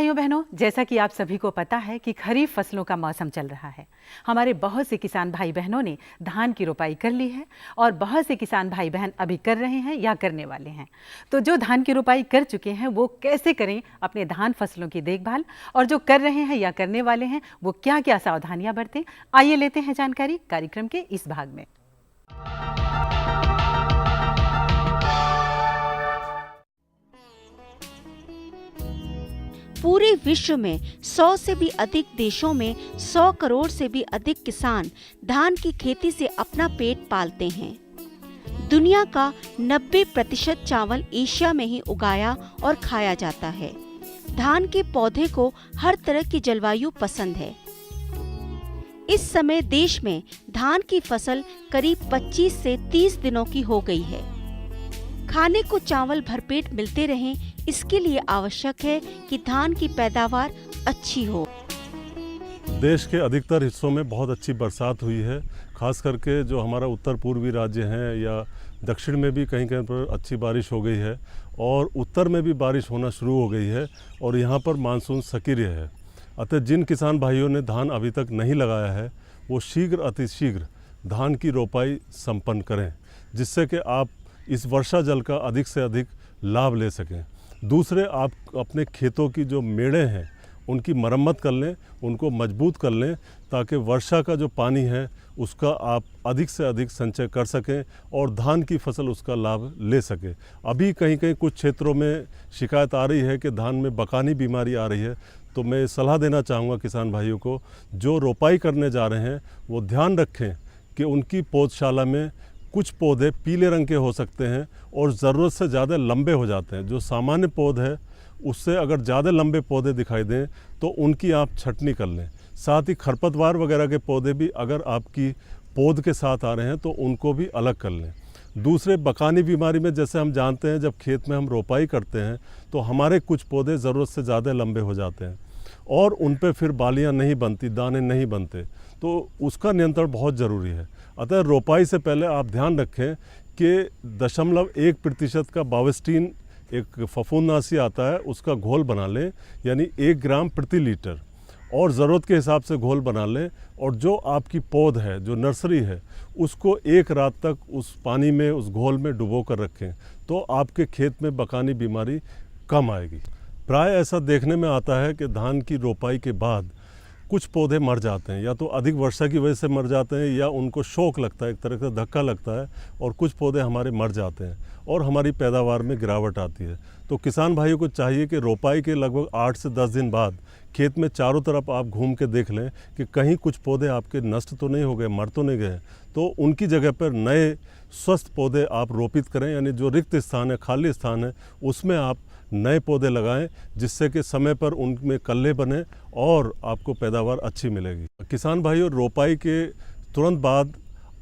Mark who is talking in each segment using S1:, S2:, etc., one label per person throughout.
S1: भाइयों बहनों, जैसा कि आप सभी को पता है कि खरीफ फसलों का मौसम चल रहा है। हमारे बहुत से किसान भाई बहनों ने धान की रोपाई कर ली है और बहुत से किसान भाई बहन अभी कर रहे हैं या करने वाले हैं। तो जो धान की रोपाई कर चुके हैं वो कैसे करें अपने धान फसलों की देखभाल, और जो कर रहे हैं या करने वाले हैं वो क्या क्या सावधानियां बरतें, आइए लेते हैं जानकारी कार्यक्रम के इस भाग में।
S2: पूरे विश्व में 100 से भी अधिक देशों में 100 करोड़ से भी अधिक किसान धान की खेती से अपना पेट पालते हैं। दुनिया का 90% चावल एशिया में ही उगाया और खाया जाता है। धान के पौधे को हर तरह की जलवायु पसंद है। इस समय देश में धान की फसल करीब 25 से 30 दिनों की हो गई है। खाने को चावल भरपेट मिलते रहें, इसके लिए आवश्यक है कि धान की पैदावार अच्छी हो।
S3: देश के अधिकतर हिस्सों में बहुत अच्छी बरसात हुई है, खास करके जो हमारा उत्तर पूर्वी राज्य हैं या दक्षिण में भी कहीं कहीं पर अच्छी बारिश हो गई है और उत्तर में भी बारिश होना शुरू हो गई है और यहाँ पर मानसून सक्रिय है। अतः जिन किसान भाइयों ने धान अभी तक नहीं लगाया है वो शीघ्र अतिशीघ्र धान की रोपाई संपन्न करें, जिससे कि आप इस वर्षा जल का अधिक से अधिक लाभ ले सकें। दूसरे, आप अपने खेतों की जो मेड़ें हैं उनकी मरम्मत कर लें, उनको मजबूत कर लें, ताकि वर्षा का जो पानी है उसका आप अधिक से अधिक संचय कर सकें और धान की फसल उसका लाभ ले सकें। अभी कहीं कहीं कुछ क्षेत्रों में शिकायत आ रही है कि धान में बकानी बीमारी आ रही है, तो मैं सलाह देना चाहूँगा किसान भाइयों को, जो रोपाई करने जा रहे हैं वो ध्यान रखें कि उनकी पौधशाला में कुछ पौधे पीले रंग के हो सकते हैं और ज़रूरत से ज़्यादा लंबे हो जाते हैं। जो सामान्य पौधे है उससे अगर ज़्यादा लंबे पौधे दिखाई दें तो उनकी आप छटनी कर लें। साथ ही खरपतवार वगैरह के पौधे भी अगर आपकी पौध के साथ आ रहे हैं तो उनको भी अलग कर लें। दूसरे, बकानी बीमारी में जैसे हम जानते हैं जब खेत में हम रोपाई करते हैं तो हमारे कुछ पौधे ज़रूरत से ज़्यादा लंबे हो जाते हैं और उन पे फिर बालियाँ नहीं बनती, दाने नहीं बनते, तो उसका नियंत्रण बहुत ज़रूरी है। अतः रोपाई से पहले आप ध्यान रखें कि 0.1% का बावेस्टीन एक फफूंदनाशी आता है उसका घोल बना लें, यानी 1 ग्राम प्रति लीटर, और ज़रूरत के हिसाब से घोल बना लें। और जो आपकी पौध है, जो नर्सरी है, उसको 1 रात तक उस पानी में, उस घोल में डुबो कर रखें, तो आपके खेत में बकानी बीमारी कम आएगी। प्राय ऐसा देखने में आता है कि धान की रोपाई के बाद कुछ पौधे मर जाते हैं, या तो अधिक वर्षा की वजह से मर जाते हैं या उनको शौक लगता है, एक तरह का धक्का लगता है और कुछ पौधे हमारे मर जाते हैं और हमारी पैदावार में गिरावट आती है। तो किसान भाइयों को चाहिए कि रोपाई के लगभग 8 से 10 दिन बाद खेत में चारों तरफ आप घूम के देख लें कि कहीं कुछ पौधे आपके नष्ट तो नहीं हो गए, मर तो नहीं गए, तो उनकी जगह पर नए स्वस्थ पौधे आप रोपित करें। यानी जो रिक्त स्थान है, खाली स्थान है, उसमें आप नए पौधे लगाएं, जिससे कि समय पर उनमें कल्ले बने और आपको पैदावार अच्छी मिलेगी। किसान भाइयों, रोपाई के तुरंत बाद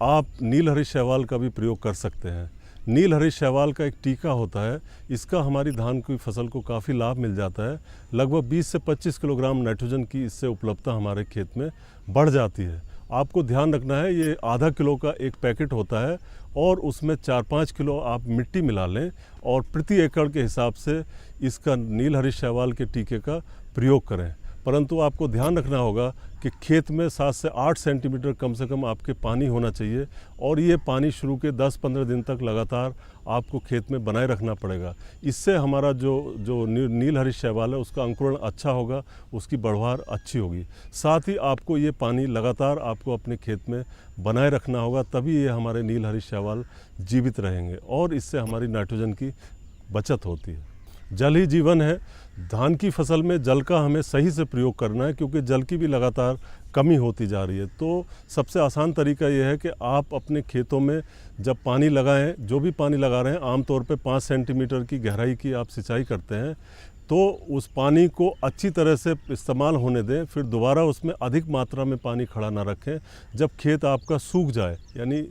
S3: आप नीलहरी शैवाल का भी प्रयोग कर सकते हैं। नीलहरी शैवाल का एक टीका होता है, इसका हमारी धान की फसल को काफ़ी लाभ मिल जाता है। लगभग 20 से 25 किलोग्राम नाइट्रोजन की इससे उपलब्धता हमारे खेत में बढ़ जाती है। आपको ध्यान रखना है, ये आधा किलो का एक पैकेट होता है और उसमें 4-5 किलो आप मिट्टी मिला लें और प्रति एकड़ के हिसाब से इसका नीलहरी शैवाल के टीके का प्रयोग करें। परंतु आपको ध्यान रखना होगा कि खेत में 7 से 8 सेंटीमीटर कम से कम आपके पानी होना चाहिए और ये पानी शुरू के 10-15 दिन तक लगातार आपको खेत में बनाए रखना पड़ेगा। इससे हमारा जो नीलहरी शैवाल है उसका अंकुरण अच्छा होगा, उसकी बढ़वार अच्छी होगी। साथ ही आपको ये पानी लगातार आपको अपने खेत में बनाए रखना होगा, तभी ये हमारे नीलहरी शैवाल जीवित रहेंगे और इससे हमारी नाइट्रोजन की बचत होती है। जल ही जीवन है। धान की फसल में जल का हमें सही से प्रयोग करना है, क्योंकि जल की भी लगातार कमी होती जा रही है। तो सबसे आसान तरीका यह है कि आप अपने खेतों में जब पानी लगाएं, जो भी पानी लगा रहे हैं, आमतौर पे 5 सेंटीमीटर की गहराई की आप सिंचाई करते हैं, तो उस पानी को अच्छी तरह से इस्तेमाल होने दें। फिर दोबारा उसमें अधिक मात्रा में पानी खड़ा ना रखें। जब खेत आपका सूख जाए, यानी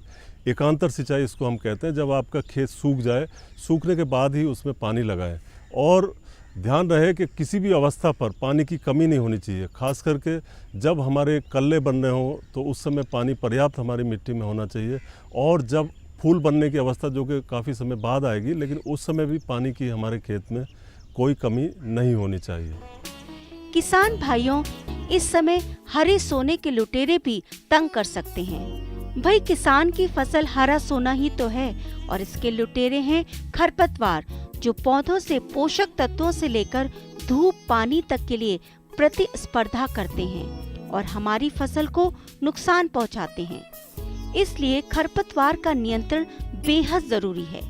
S3: एकांतर सिंचाई इसको हम कहते हैं, जब आपका खेत सूख जाए, सूखने के बाद ही उसमें पानी लगाएं। और ध्यान रहे कि किसी भी अवस्था पर पानी की कमी नहीं होनी चाहिए। खास करके जब हमारे कल्ले बन रहे हों तो उस समय पानी पर्याप्त हमारी मिट्टी में होना चाहिए, और जब फूल बनने की अवस्था, जो कि काफ़ी समय बाद आएगी, लेकिन उस समय भी पानी की हमारे खेत में कोई कमी नहीं होनी चाहिए।
S2: किसान भाइयों, इस समय हरे सोने के लुटेरे भी तंग कर सकते हैं। भाई, किसान की फसल हरा सोना ही तो है और इसके लुटेरे हैं खरपतवार, जो पौधों से पोषक तत्वों से लेकर धूप पानी तक के लिए प्रतिस्पर्धा करते हैं और हमारी फसल को नुकसान पहुंचाते हैं। इसलिए खरपतवार का नियंत्रण बेहद जरूरी है।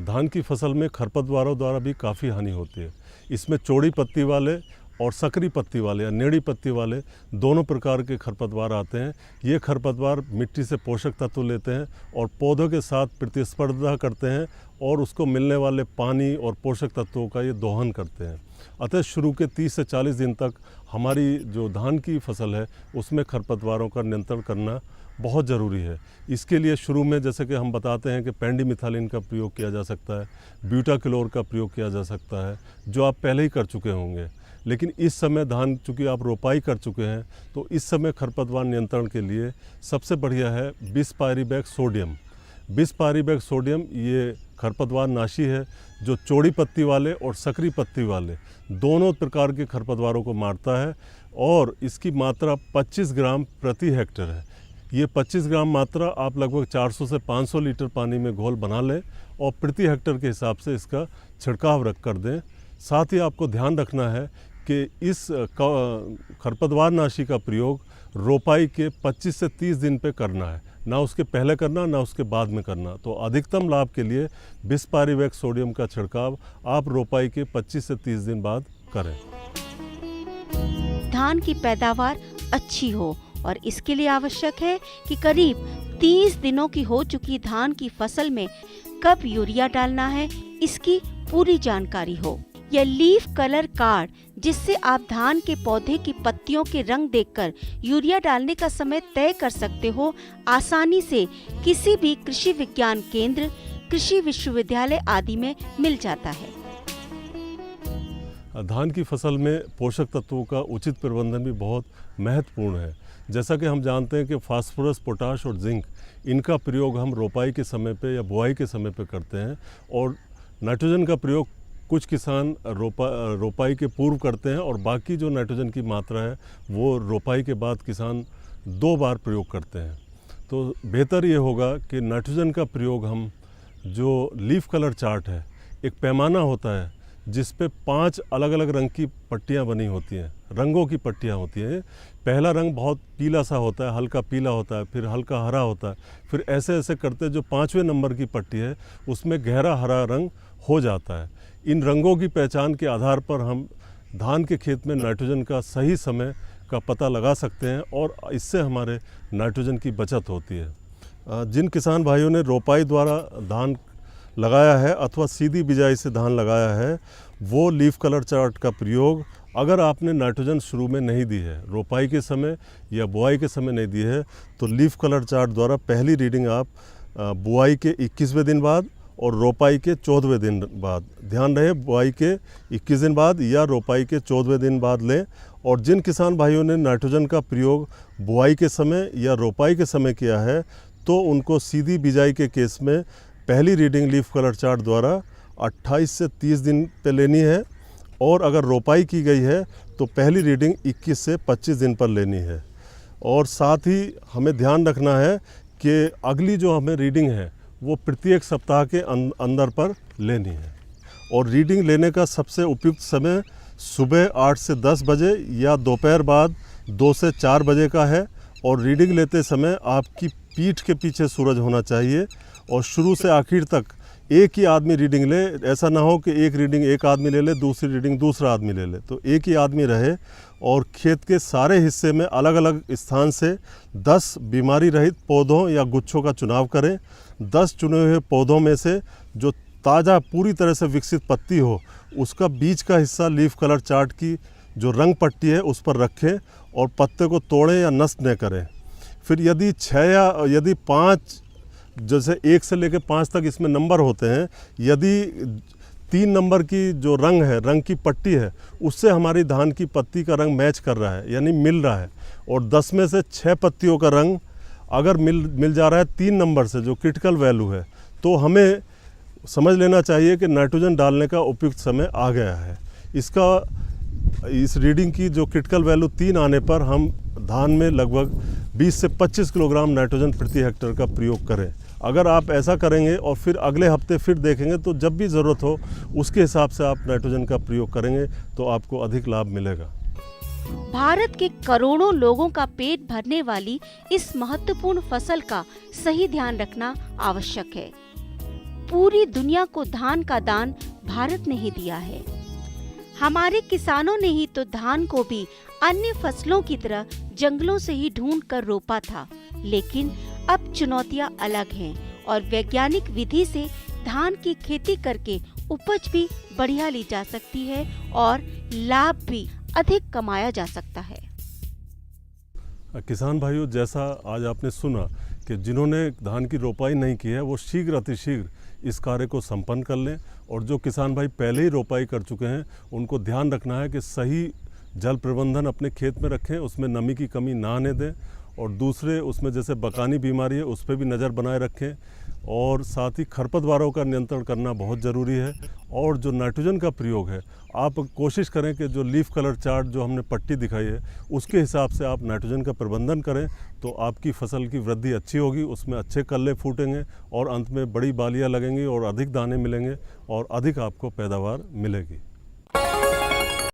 S3: धान की फसल में खरपतवारों द्वारा भी काफ़ी हानि होती है। इसमें चौड़ी पत्ती वाले और सकरी पत्ती वाले या नेड़ी पत्ती वाले दोनों प्रकार के खरपतवार आते हैं। ये खरपतवार मिट्टी से पोषक तत्व लेते हैं और पौधों के साथ प्रतिस्पर्धा करते हैं और उसको मिलने वाले पानी और पोषक तत्वों का ये दोहन करते हैं। अतः शुरू के 30 से 40 दिन तक हमारी जो धान की फसल है उसमें खरपतवारों का नियंत्रण करना बहुत ज़रूरी है। इसके लिए शुरू में जैसे कि हम बताते हैं कि पेंडिमिथालिन का प्रयोग किया जा सकता है, ब्यूटाक्लोर का प्रयोग किया जा सकता है, जो आप पहले ही कर चुके होंगे। लेकिन इस समय धान चूँकि आप रोपाई कर चुके हैं तो इस समय खरपतवार नियंत्रण के लिए सबसे बढ़िया है बिसपायरिबैक सोडियम। बिसपायरिबैक सोडियम ये खरपतवार नाशी है जो चौड़ी पत्ती वाले और सकरी पत्ती वाले दोनों प्रकार के खरपतवारों को मारता है और इसकी मात्रा 25 ग्राम प्रति हेक्टेयर है। ये 25 ग्राम मात्रा आप लगभग 400 से 500 लीटर पानी में घोल बना लें और प्रति हेक्टेयर के हिसाब से इसका छिड़काव रख कर दें। साथ ही आपको ध्यान रखना है कि इस खरपतवार नाशी का प्रयोग रोपाई के 25 से 30 दिन पे करना है, ना उसके पहले करना ना उसके बाद में करना। तो अधिकतम लाभ के लिए बिसपायरिबैक सोडियम का छिड़काव आप रोपाई के 25 से 30 दिन बाद करें।
S2: धान की पैदावार अच्छी हो और इसके लिए आवश्यक है कि करीब 30 दिनों की हो चुकी धान की फसल में कब यूरिया डालना है, इसकी पूरी जानकारी हो। यह लीफ कलर कार्ड, जिससे आप धान के पौधे की पत्तियों के रंग देखकर यूरिया डालने का समय तय कर सकते हो, आसानी से किसी भी कृषि विज्ञान केंद्र, कृषि विश्वविद्यालय आदि में मिल जाता है।
S3: धान की फसल में पोषक तत्वों का उचित प्रबंधन भी बहुत महत्वपूर्ण है। जैसा कि हम जानते हैं कि फास्फोरस, पोटाश और जिंक, इनका प्रयोग हम रोपाई के समय पे या बुआई के समय पे करते हैं और नाइट्रोजन का प्रयोग कुछ किसान रोपाई के पूर्व करते हैं और बाकी जो नाइट्रोजन की मात्रा है वो रोपाई के बाद किसान 2 बार प्रयोग करते हैं। तो बेहतर ये होगा कि नाइट्रोजन का प्रयोग हम, जो लीफ कलर चार्ट है, एक पैमाना होता है जिस पे 5 अलग अलग रंग की पट्टियाँ बनी होती हैं, रंगों की पट्टियाँ होती हैं। पहला रंग बहुत पीला सा होता है, हल्का पीला होता है, फिर हल्का हरा होता है, फिर ऐसे ऐसे करते जो 5वें नंबर की पट्टी है उसमें गहरा हरा रंग हो जाता है। इन रंगों की पहचान के आधार पर हम धान के खेत में नाइट्रोजन का सही समय का पता लगा सकते हैं और इससे हमारे नाइट्रोजन की बचत होती है। जिन किसान भाइयों ने रोपाई द्वारा धान लगाया है अथवा सीधी बिजाई से धान लगाया है, वो लीफ कलर चार्ट का प्रयोग अगर आपने नाइट्रोजन शुरू में नहीं दी है, रोपाई के समय या बुआई के समय नहीं दी है, तो लीफ कलर चार्ट द्वारा पहली रीडिंग आप बुआई के 21वें दिन बाद और रोपाई के 14वें दिन बाद, ध्यान रहे बुआई के 21 दिन बाद या रोपाई के 14वें दिन बाद लें। और जिन किसान भाइयों ने नाइट्रोजन का प्रयोग बुआई के समय या रोपाई के समय किया है तो उनको सीधी बिजाई के केस में पहली रीडिंग लीफ कलर चार्ट द्वारा 28 से 30 दिन पे लेनी है और अगर रोपाई की गई है तो पहली रीडिंग 21 से 25 दिन पर लेनी है। और साथ ही हमें ध्यान रखना है कि अगली जो हमें रीडिंग है वो प्रत्येक सप्ताह के अंदर पर लेनी है और रीडिंग लेने का सबसे उपयुक्त समय सुबह 8 से 10 बजे या दोपहर बाद 2 से 4 बजे का है। और रीडिंग लेते समय आपकी पीठ के पीछे सूरज होना चाहिए और शुरू से आखिर तक एक ही आदमी रीडिंग ले। ऐसा ना हो कि एक रीडिंग एक आदमी ले ले, दूसरी रीडिंग दूसरा आदमी ले ले, तो एक ही आदमी रहे। और खेत के सारे हिस्से में अलग अलग स्थान से 10 बीमारी रहित पौधों या गुच्छों का चुनाव करें। 10 चुने हुए पौधों में से जो ताज़ा पूरी तरह से विकसित पत्ती हो उसका बीच का हिस्सा लीफ कलर चार्ट की जो रंग पट्टी है उस पर रखें और पत्ते को तोड़ें या नष्ट न करें। फिर यदि 6 या यदि 5, जैसे 1 से लेकर 5 तक इसमें नंबर होते हैं, यदि 3 नंबर की जो रंग है, रंग की पट्टी है, उससे हमारी धान की पत्ती का रंग मैच कर रहा है यानी मिल रहा है और 10 में से 6 पत्तियों का रंग अगर मिल जा रहा है 3 नंबर से जो क्रिटिकल वैल्यू है, तो हमें समझ लेना चाहिए कि नाइट्रोजन डालने का उपयुक्त समय आ गया है। इसका इस रीडिंग की जो क्रिटिकल वैल्यू 3 आने पर हम धान में लगभग 20 से 25 किलोग्राम नाइट्रोजन प्रति हेक्टेयर का प्रयोग करें। अगर आप ऐसा करेंगे और फिर अगले हफ्ते फिर देखेंगे तो जब भी ज़रूरत हो उसके हिसाब से आप नाइट्रोजन का प्रयोग करेंगे तो आपको अधिक लाभ मिलेगा।
S2: भारत के करोड़ों लोगों का पेट भरने वाली इस महत्वपूर्ण फसल का सही ध्यान रखना आवश्यक है। पूरी दुनिया को धान का दान भारत ने ही दिया है। हमारे किसानों ने ही तो धान को भी अन्य फसलों की तरह जंगलों से ही ढूंढ कर रोपा था, लेकिन अब चुनौतियां अलग हैं और वैज्ञानिक विधि से धान की खेती करके उपज भी बढ़िया ली जा सकती है और लाभ भी अधिक कमाया जा सकता है।
S3: किसान भाइयों, जैसा आज आपने सुना कि जिन्होंने धान की रोपाई नहीं की है वो शीघ्र अतिशीघ्र इस कार्य को संपन्न कर लें, और जो किसान भाई पहले ही रोपाई कर चुके हैं उनको ध्यान रखना है कि सही जल प्रबंधन अपने खेत में रखें, उसमें नमी की कमी ना आने दें, और दूसरे उसमें जैसे बकानी बीमारी है उस पर भी नज़र बनाए रखें, और साथ ही खरपतवारों का नियंत्रण करना बहुत ज़रूरी है। और जो नाइट्रोजन का प्रयोग है आप कोशिश करें कि जो लीफ कलर चार्ट जो हमने पट्टी दिखाई है उसके हिसाब से आप नाइट्रोजन का प्रबंधन करें तो आपकी फसल की वृद्धि अच्छी होगी, उसमें अच्छे कल्ले फूटेंगे और अंत में बड़ी बालियाँ लगेंगी और अधिक दाने मिलेंगे और अधिक आपको पैदावार मिलेगी।